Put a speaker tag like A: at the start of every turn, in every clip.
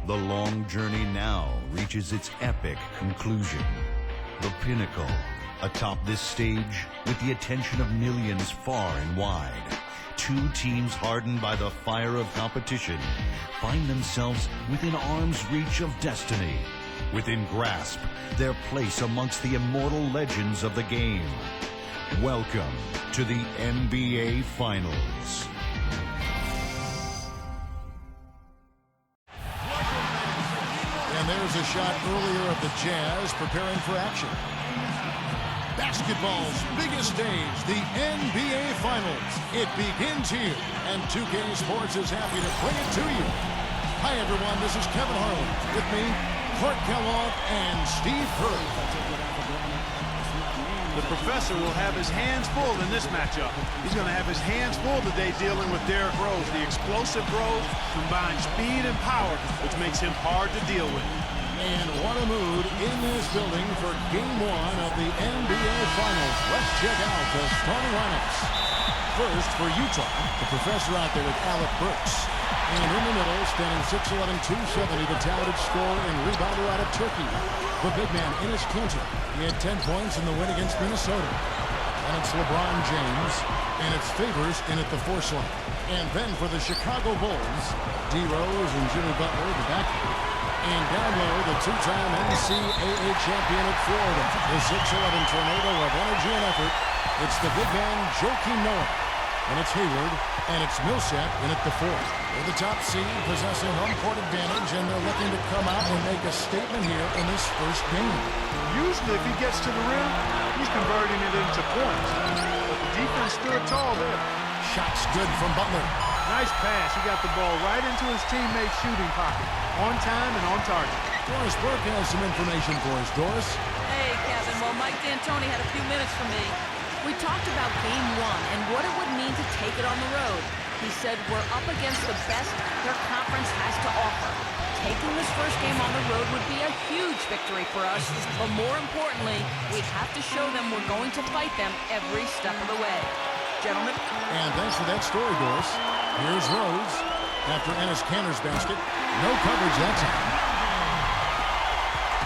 A: The long journey now reaches its epic conclusion. The pinnacle, atop this stage, with the attention of millions far and wide. Two teams hardened by the fire of competition find themselves within arm's reach of destiny, within grasp their place amongst the immortal legends of the game. Welcome to the NBA Finals.
B: And there's a shot earlier of the Jazz preparing for action. Basketball's biggest stage, the NBA Finals. It begins here, and 2K Sports is happy to bring it to you. Hi, everyone. This is Kevin Harlan. With me, Clark Kellogg and Steve Kerr.
C: The professor will have his hands full in this matchup. He's going to have his hands full today dealing with Derrick Rose. The explosive Rose combines speed and power, which makes him hard to deal with.
B: And what a mood in this building for Game 1 of the NBA Finals. Let's check out the starting lineups. First, for Utah, the professor out there with Alec Burks. And in the middle, standing 6'11", 270, the talented scorer and rebounder out of Turkey, the big man, Enes Kanter. He had 10 points in the win against Minnesota. And it's LeBron James, and it's Favors in at the 4 slot. And then for the Chicago Bulls, D. Rose and Jimmy Butler, the backcourt. And down low, the two-time NCAA champion at Florida, the 6'11" tornado of energy and effort. It's the big man, Joakim Noah. And it's Hayward, and it's Millsap in at the 4. They're the top seed, possessing home court advantage, and they're looking to come out and make a statement here in this first game.
C: Usually, if he gets to the rim, he's converting it into points. But the defense stood tall there.
B: Shots good from Butler.
C: Nice pass. He got the ball right into his teammate's shooting pocket. On time and on target.
B: Doris Burke has some information for us. Doris?
D: Hey, Kevin. Well, Mike D'Antoni had a few minutes for me. We talked about Game 1 and what it would mean to take it on the road. He said we're up against the best their conference has to offer. Taking this first game on the road would be a huge victory for us, but more importantly, we have to show them we're going to fight them every step of the way. Gentlemen.
B: And thanks for that story, Doris. Here's Rose after Enes Kanter's basket. No coverage that time.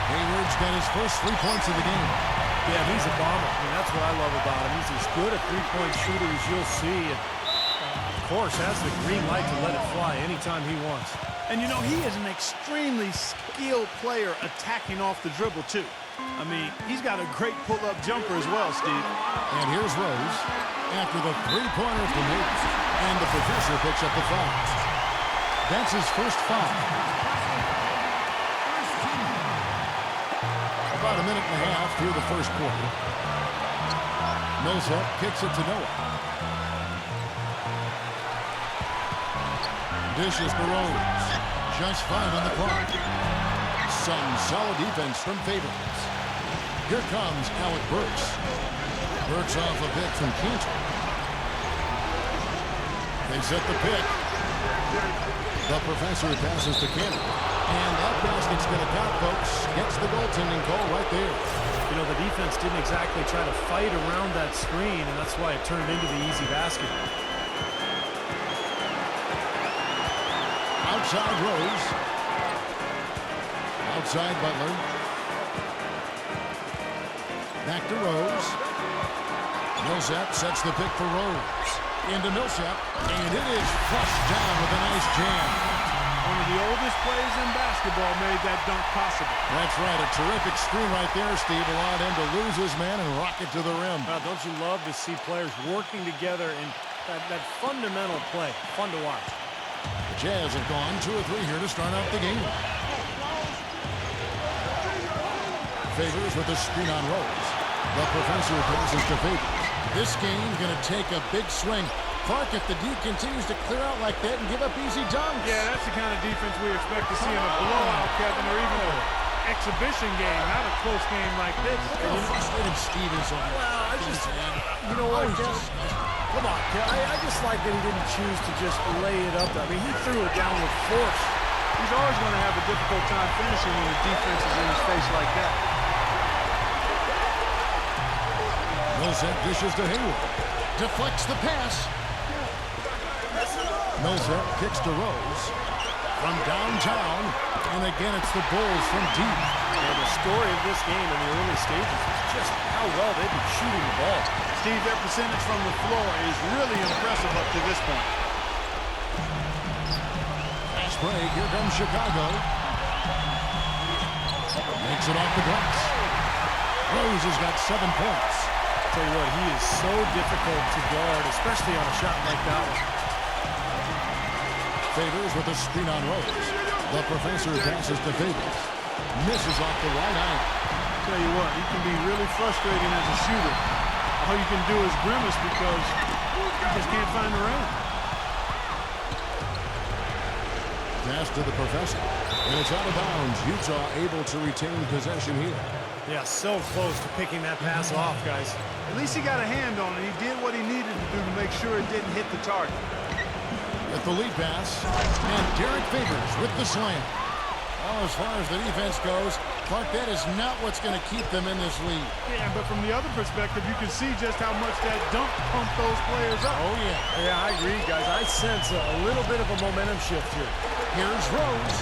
B: Hayward's got his first 3 points of the game.
E: Yeah, he's a bomber. I mean, that's what I love about him. He's as good a three-point shooter as you'll see. And, of course, has the green light to let it fly anytime he wants.
C: And, you know, he is an extremely skilled player attacking off the dribble, too. I mean, he's got a great pull-up jumper as well, Steve.
B: And here's Rose after the three-pointer from Hayward. And the professor picks up the foul. That's his first foul. About a minute and a half through the first quarter. Millsap kicks it to Noah. Dishes for Rose. Just 5 on the clock. Some solid defense from Favors. Here comes Alec Burks. Burks off a pick from Kanter. They set the pick. The professor passes to Kanter. And that basket's going to count, folks. Gets the goaltending call right there.
E: You know, the defense didn't exactly try to fight around that screen, and that's why it turned into the easy basket.
B: Outside Rose. Outside Butler. Back to Rose. Millsap sets the pick for Rose. Into Millsap. And it is flushed down with a nice jam.
C: One of the oldest players in basketball made that dunk possible.
B: That's right. A terrific screen right there, Steve. Allowed him to lose his man and rock it to the rim.
E: Don't you love to see players working together in that fundamental play? Fun to watch.
B: The Jazz have gone 2 or 3 here to start out the game. Favors with the screen on Rose. The professor passes to Favors. This game's going to take a big swing. Clark, if the D continues to clear out like that and give up easy dunks.
C: Yeah, that's the kind of defense we expect to see in a blowout, Kevin, or even an exhibition game, not a close game like this.
B: And you frustrated Steve is on.
E: Well, you know what, come on, I just like that he didn't choose to just lay it up. I mean, he threw it down with force.
C: He's always going to have a difficult time finishing when the defense is in his face like that.
B: Millsap dishes to Hayward. Deflects the pass. Millsap kicks to Rose. from downtown. And again, it's the Bulls from deep.
E: And the story of this game in the early stages is just how well they've been shooting the ball.
C: Steve, their percentage from the floor is really impressive up to this point.
B: Fast break. Here comes Chicago. Makes it off the glass. Rose has got 7 points.
E: Tell you what, he is so difficult to guard, especially on a shot like that one.
B: Favors with a screen on Rose. The professor passes to Favors. Misses off the right eye.
C: Tell you what, he can be really frustrating as a shooter. All you can do is grimace because you just can't find the range.
B: Pass to the professor. And it's out of bounds. Utah able to retain possession here.
E: Yeah, so close to picking that pass off, guys.
C: At least he got a hand on it. He did what he needed to do to make sure it didn't hit the target.
B: With the lead pass. And Derek Favors with the slam. Well, as far as the defense goes, Clark, that is not what's going to keep them in this lead.
C: Yeah, but from the other perspective, you can see just how much that dunk pumped those players up.
B: Oh, yeah.
E: Yeah, I agree, guys. I sense a little bit of a momentum shift here.
B: Here's Rose.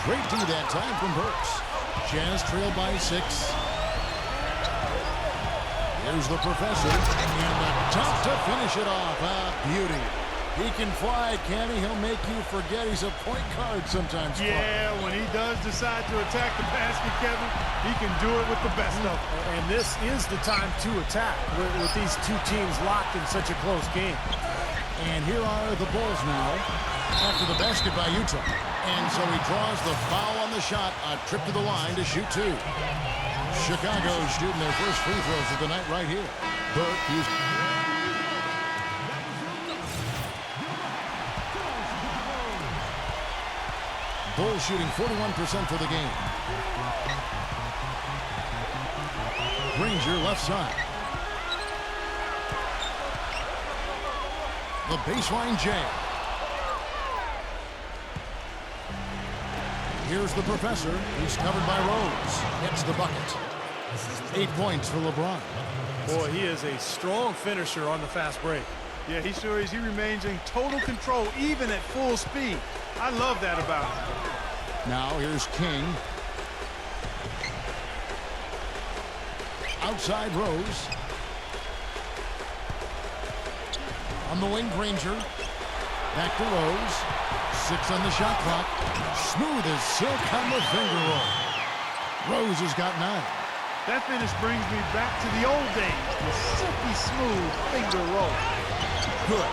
B: Great D that time from Burks. Jazz trail by 6. Here's the professor. And the top to finish it off. Ah, beauty. He can fly, can he? He'll make you forget he's a point guard sometimes.
C: Yeah, when he does decide to attack the basket, Kevin, he can do it with the best of them.
E: And this is the time to attack with these two teams locked in such a close game.
B: And here are the Bulls now after the basket by Utah. And so he draws the foul on the shot. A trip to the line to shoot 2. Chicago shooting their first free throws of the night right here. Burke, he's... Bulls shooting 41% for the game. Granger left side. The baseline jam. Here's the professor. He's covered by Rose. Hits the bucket. 8 points for LeBron.
E: Boy, he is a strong finisher on the fast break.
C: Yeah, he sure is. He remains in total control, even at full speed. I love that about him.
B: Now here's King. Outside Rose. On the wing, Granger. Back to Rose. 6 on the shot clock. Smooth as silk on the finger roll. Rose has got 9.
C: That finish brings me back to the old days. The silky smooth finger roll.
B: Good.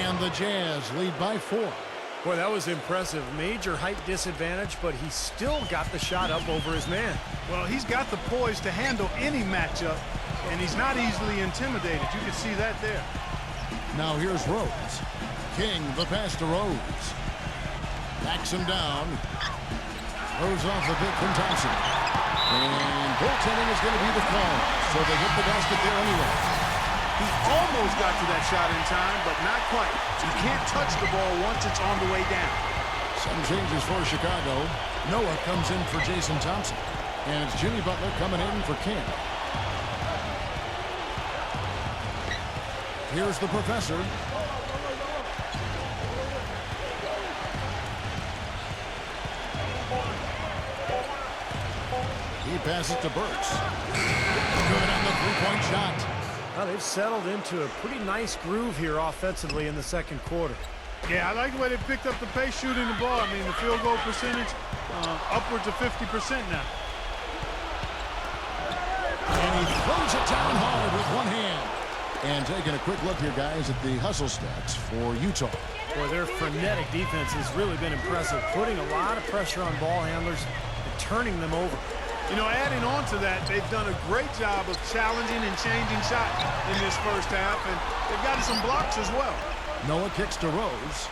B: And the Jazz lead by 4.
E: Boy, that was impressive. Major height disadvantage, but he still got the shot up over his man.
C: Well, he's got the poise to handle any matchup, and he's not easily intimidated. You can see that there.
B: Now here's Rose. King, the pass to Rose. Backs him down. Throws off the pick from Thompson. And goaltending is going to be the call. So they hit the basket there anyway.
C: He almost got to that shot in time, but not quite. You can't touch the ball once it's on the way down.
B: Some changes for Chicago. Noah comes in for Jason Thompson. And it's Jimmy Butler coming in for King. Here's the professor. He passes to Burks. Good on the three-point shot.
E: Well, they've settled into a pretty nice groove here offensively in the second quarter.
C: Yeah, I like the way they picked up the pace shooting the ball. I mean, the field goal percentage upwards of 50% now.
B: And he throws it down hard with one hand. And taking a quick look here, guys, at the hustle stats for Utah.
E: Boy, their frenetic defense has really been impressive, putting a lot of pressure on ball handlers and turning them over.
C: You know, adding on to that, they've done a great job of challenging and changing shots in this first half, and they've gotten some blocks as well.
B: Noah kicks to Rose.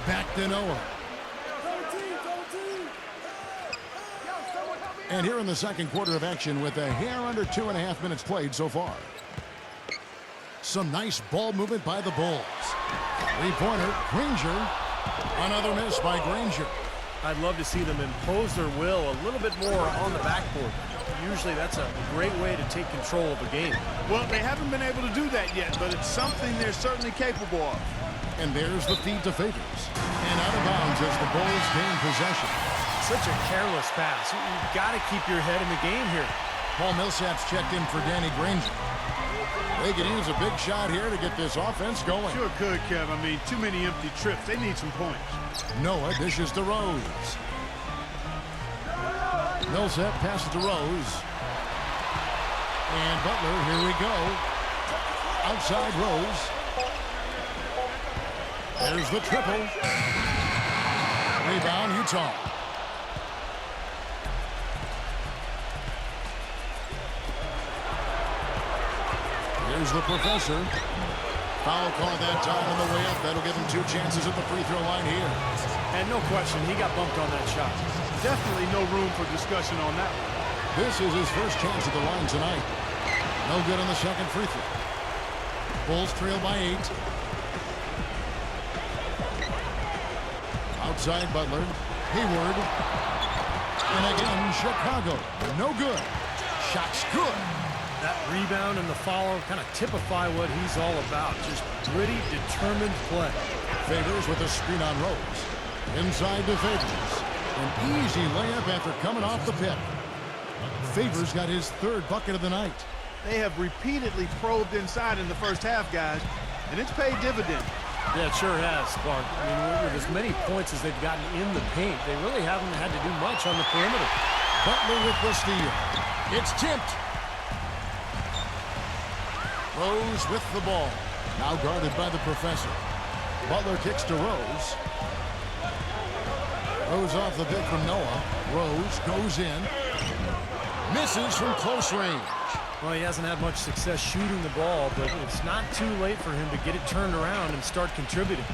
B: Back to Noah. And here in the second quarter of action with a hair under 2.5 minutes played so far. Some nice ball movement by the Bulls. Three-pointer, Granger. Another miss by Granger.
E: I'd love to see them impose their will a little bit more on the backboard. Usually that's a great way to take control of a game.
C: Well, they haven't been able to do that yet, but it's something they're certainly capable of.
B: And there's the feed to Favors. And out of bounds inbounds as the Bulls gain possession.
E: Such a careless pass. You've got to keep your head in the game here.
B: Paul Millsap's checked in for Danny Granger. They could use a big shot here to get this offense going.
C: Sure could, Kev. I mean, too many empty trips. They need some points.
B: Noah dishes to Rose. Millsap passes to Rose. And Butler, here we go. Outside Rose. There's the triple. Rebound, Utah. Here's the professor. Foul call that time on the way up. That'll give him 2 chances at the free throw line here.
E: And no question, he got bumped on that shot.
C: Definitely no room for discussion on that one.
B: This is his first chance at the line tonight. No good on the second free throw. Bulls trail by 8. Outside Butler. Hayward. And again, Chicago. No good. Shot's good.
E: That rebound and the follow kind of typify what he's all about. Just gritty, determined play.
B: Favors with a screen on Rose. Inside to Favors. An easy layup after coming off the pick. Favors got his 3rd bucket of the night.
C: They have repeatedly probed inside in the first half, guys, and it's paid dividends.
E: Yeah, it sure has, Clark. I mean, with as many points as they've gotten in the paint, they really haven't had to do much on the perimeter.
B: Butler with the steal. It's tipped. Rose with the ball. Now guarded by the professor. Butler kicks to Rose. Rose off the pick from Noah. Rose goes in. Misses from close range.
E: Well, he hasn't had much success shooting the ball, but it's not too late for him to get it turned around and start contributing.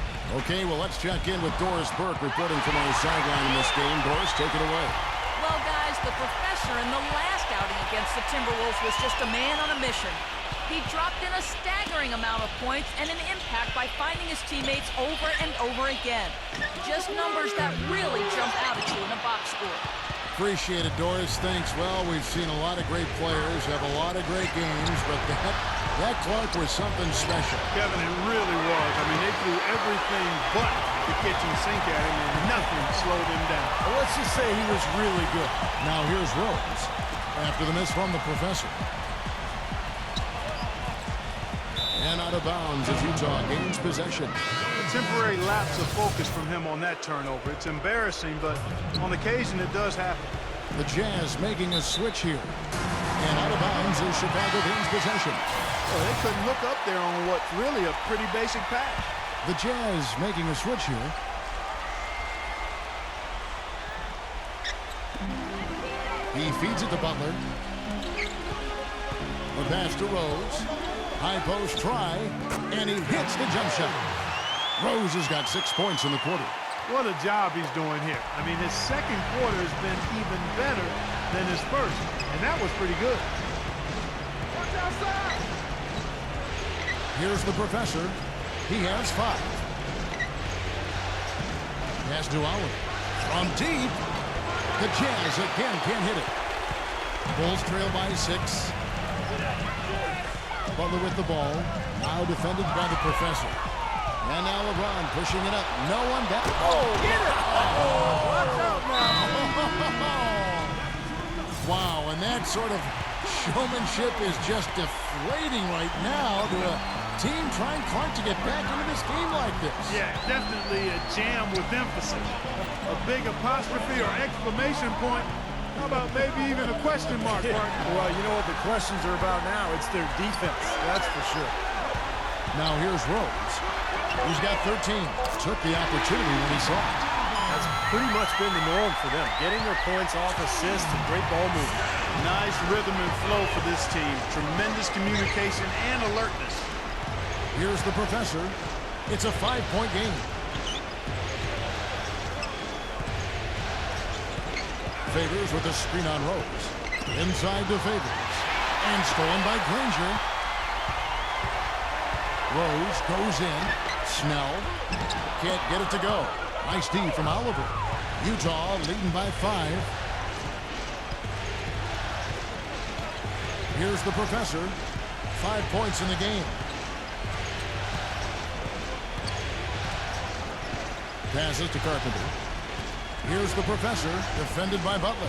B: Okay, well, let's check in with Doris Burke reporting from our sideline in this game. Doris, take it away.
D: Well, guys, the professor in the last outing against the Timberwolves was just a man on a mission. He dropped in a staggering amount of points and an impact by finding his teammates over and over again. Just numbers that really jump out at you in a box score.
B: Appreciate it, Doris. Thanks. Well, we've seen a lot of great players have a lot of great games, but that Clark was something special.
C: Kevin, it really was. I mean, they threw everything but the kitchen sink at him, and nothing slowed him down.
E: Well, let's just say he was really good.
B: Now here's Rose after the miss from the professor. And out of bounds as Utah gains possession.
C: A temporary lapse of focus from him on that turnover. It's embarrassing, but on occasion it does happen.
B: The Jazz making a switch here. And out of bounds as Chicago gains possession.
C: Well, they couldn't look up there on what's really a pretty basic pass.
B: The Jazz making a switch here. He feeds it to Butler. The pass to Rose. High post try, and he hits the jump shot. Rose has got 6 points in the quarter.
C: What a job he's doing here. I mean, his second quarter has been even better than his first, and that was pretty good.
B: Here's the professor. He has 5. Pass to Allen. From deep. The Jazz again can't hit it. Bulls trail by 6. Butler with the ball. Now defended by the professor. And now LeBron pushing it up. No one back. Oh, get it! Oh, watch out now. Wow, and that sort of showmanship is just deflating right now to a team trying Clark to get back into this game like this.
C: Yeah, definitely a jam with emphasis. A big apostrophe or exclamation point. How about maybe even a question mark, Mark?
E: Well, you know what the questions are about now? It's their defense, that's for sure.
B: Now here's Rose. He's got 13. Took the opportunity when he saw it.
E: That's pretty much been the norm for them. Getting their points off assists and great ball movement.
C: Nice rhythm and flow for this team. Tremendous communication and alertness.
B: Here's the professor. It's a 5-point game. Favors with a screen on Rose. Inside to Favors. And stolen by Granger. Rose goes in. Snell. Can't get it to go. Nice D from Oliver. Utah leading by 5. Here's the professor. 5 points in the game. passes to Carpenter. Here's the Professor, defended by Butler.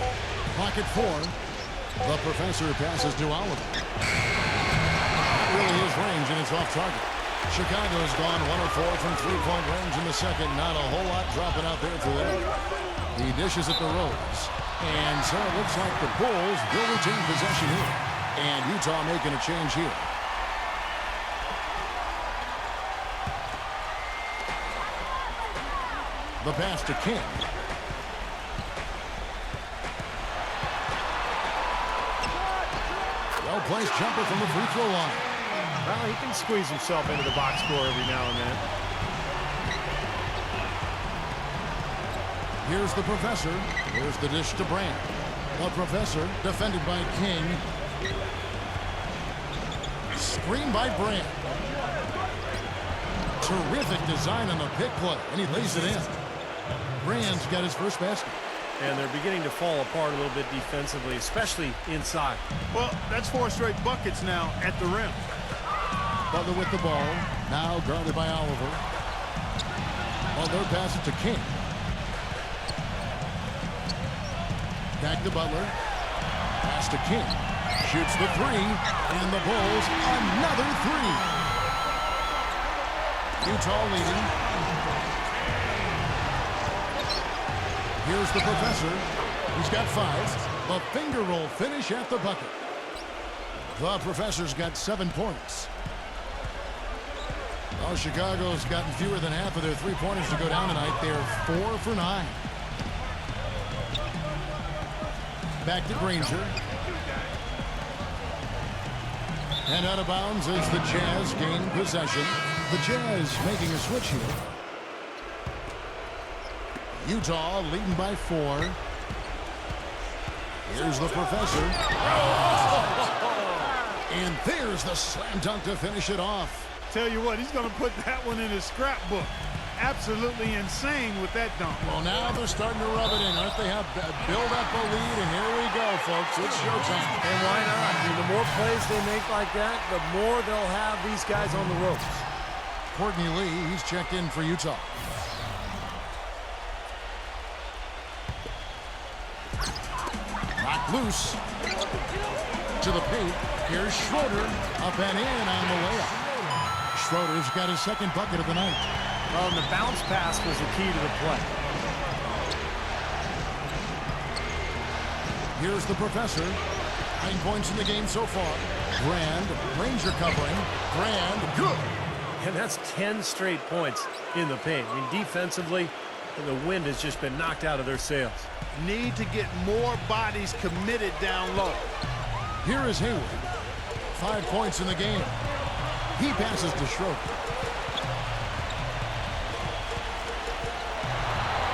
B: Pocket 4. The Professor passes to Oliver. That really is range, and it's off target. Chicago's gone 1 of 4 from three-point range in the second. Not a whole lot dropping out there for them. He dishes at the Rose. And so it looks like the Bulls will retain possession here. And Utah making a change here. The pass to King. Well-placed jumper from the free throw line.
E: Well, he can squeeze himself into the box score every now and then.
B: Here's the Professor. Here's the dish to Brand. The Professor, defended by King. Screen by Brand. Terrific design on the pick play, and he lays it in. Brand's got his first basket.
E: And they're beginning to fall apart a little bit defensively, especially inside.
C: Well, that's 4 straight buckets now at the rim.
B: Butler with the ball. Now guarded by Oliver. Butler passes to King. Back to Butler. Pass to King. Shoots the 3. And the Bulls, another 3. Utah leading. Here's the Professor. He's got 5. The finger roll finish at the bucket. The Professor's got 7 points. Oh, Chicago's gotten fewer than half of their three-pointers to go down tonight. They're 4 for 9. Back to Granger. And out of bounds as the Jazz gain possession. The Jazz making a switch here. Utah leading by 4. Here's the Professor. And there's the slam dunk to finish it off.
C: Tell you what, he's going to put that one in his scrapbook. Absolutely insane with that dunk.
B: Well, now they're starting to rub it in, aren't they? Have build up a lead, and here we go, folks. It's showtime.
E: And why not? I mean, the more plays they make like that, the more they'll have these guys on the ropes.
B: Courtney Lee, he's checked in for Utah. Knocked loose. To the paint. Here's Schroeder. Up and in on the layup. Schroeder's got his second bucket of the night.
E: Well, and the bounce pass was the key to the play.
B: Here's the Professor. 9 points in the game so far. Brand, Ranger covering. Brand, good.
E: And that's 10 straight points in the paint. I mean, defensively, the wind has just been knocked out of their sails.
C: Need to get more bodies committed down low.
B: Here is Hayward. 5 points in the game. He passes to Schroeder.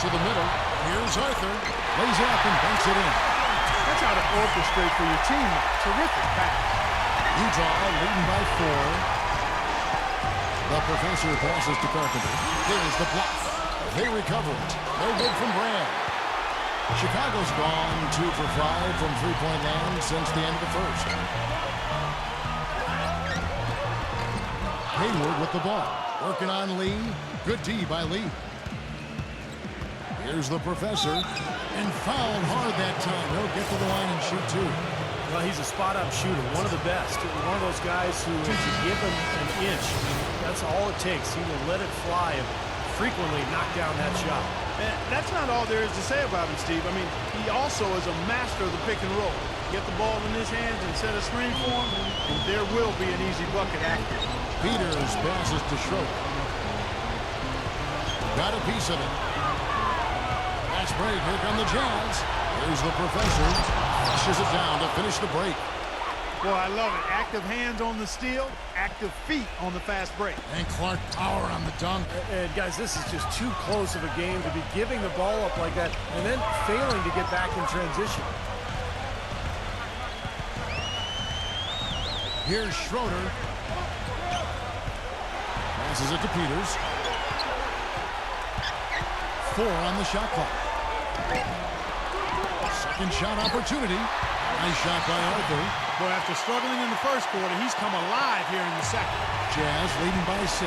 B: To the middle. Here's Arthur. Lays it up and banks it in.
C: That's how to orchestrate for your team. Terrific pass.
B: Utah leading by 4. The Professor passes to Carpenter. Here's the block. They recover it. No good from Brand. Chicago's gone 2 for 5 from three-point land since the end of the first. Hayward with the ball. Working on Lee. Good D by Lee. Here's the Professor. And fouled hard that time. He'll get to the line and shoot 2.
E: Well, he's a spot-up shooter, one of the best. One of those guys who, if you give him an inch, that's all it takes. He will let it fly and frequently knock down that shot.
C: And that's not all there is to say about him, Steve. I mean, he also is a master of the pick and roll. Get the ball in his hands and set a screen for him, and there will be an easy bucket after.
B: Peters passes to Schroeder. Got a piece of it. Fast break. Here come the Jazz. Here's the Professor. Flushes it down to finish the break.
C: Boy, I love it. Active hands on the steal, active feet on the fast break.
B: And Clark power on the dunk.
E: And guys, this is just too close of a game to be giving the ball up like that and then failing to get back in transition.
B: Here's Schroeder. Passes it to Peters. 4 on the shot clock. Second shot opportunity. Nice shot by Arthur.
C: Boy, after struggling in the first quarter, he's come alive here in the second.
B: Jazz leading by 6.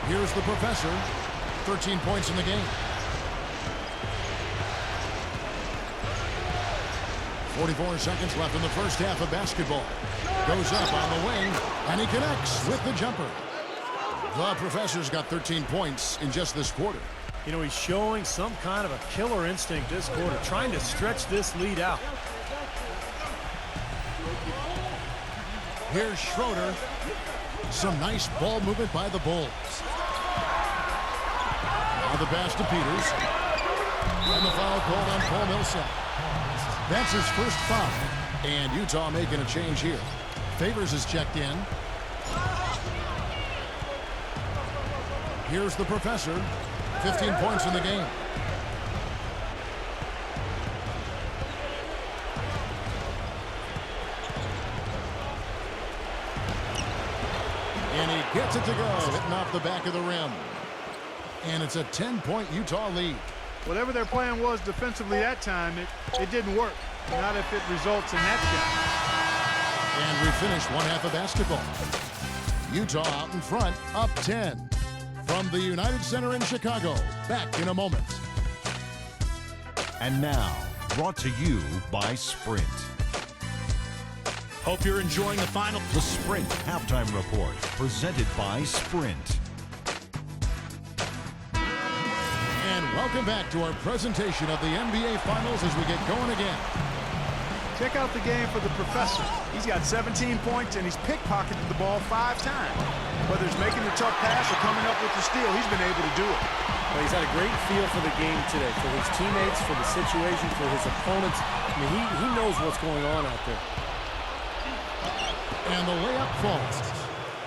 B: Here's the professor. 13 points in the game. 44 seconds left in the first half of basketball. Goes up on the wing, and he connects with the jumper. The professor's got 13 points in just this quarter.
E: You know, he's showing some kind of a killer instinct this quarter, trying to stretch this lead out.
B: Here's Schroeder. Some nice ball movement by the Bulls. Now the pass to Peters. And the foul called on Paul Millsap. That's his first foul. And Utah making a change here. Favors is checked in. Here's the professor. 15 points in the game. And he gets it to go, hitting off the back of the rim. And it's a 10-point Utah lead.
C: Whatever their plan was defensively that time, it didn't work. Not if it results in that shot.
B: And we finish one half of basketball. Utah out in front, up 10. From the United Center in Chicago, back in a moment.
A: And now, brought to you by Sprint.
F: Hope you're enjoying the final.
A: The Sprint Halftime Report, presented by Sprint.
B: And welcome back to our presentation of the NBA Finals as we get going again.
C: Check out the game for the professor. He's got 17 points, and he's pickpocketed the ball 5 times. Whether it's making the tough pass or coming up with the steal, he's been able to do it.
E: Well, he's had a great feel for the game today, for his teammates, for the situation, for his opponents. I mean, he knows what's going on out there.
B: And the layup falls.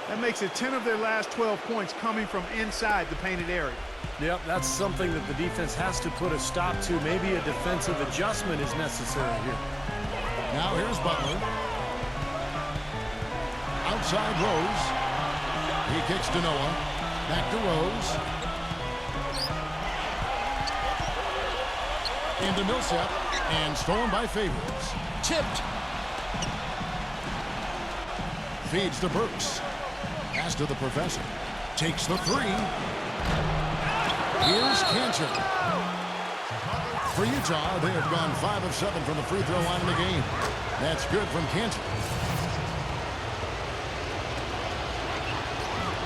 C: That makes it 10 of their last 12 points coming from inside the painted area.
E: Yep, that's something that the defense has to put a stop to. Maybe a defensive adjustment is necessary here.
B: Now here's Butler. Outside Rose. He kicks to Noah. Back to Rose. Into Millsap. And stolen by Favors. Tipped. Feeds to Burks. Pass to the professor. Takes the three. Here's Cantor. For Utah, they have gone 5 of 7 from the free throw line in the game. That's good from Cantor.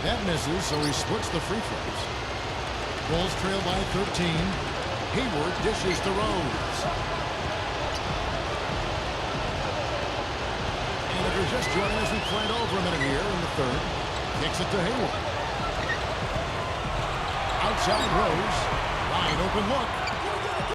B: That misses, so he splits the free throws. Bulls trail by 13. Hayward dishes to Rose. And if you're just joining us, we played over a minute here in the third. Kicks it to Hayward. Outside Rose. Wide open look.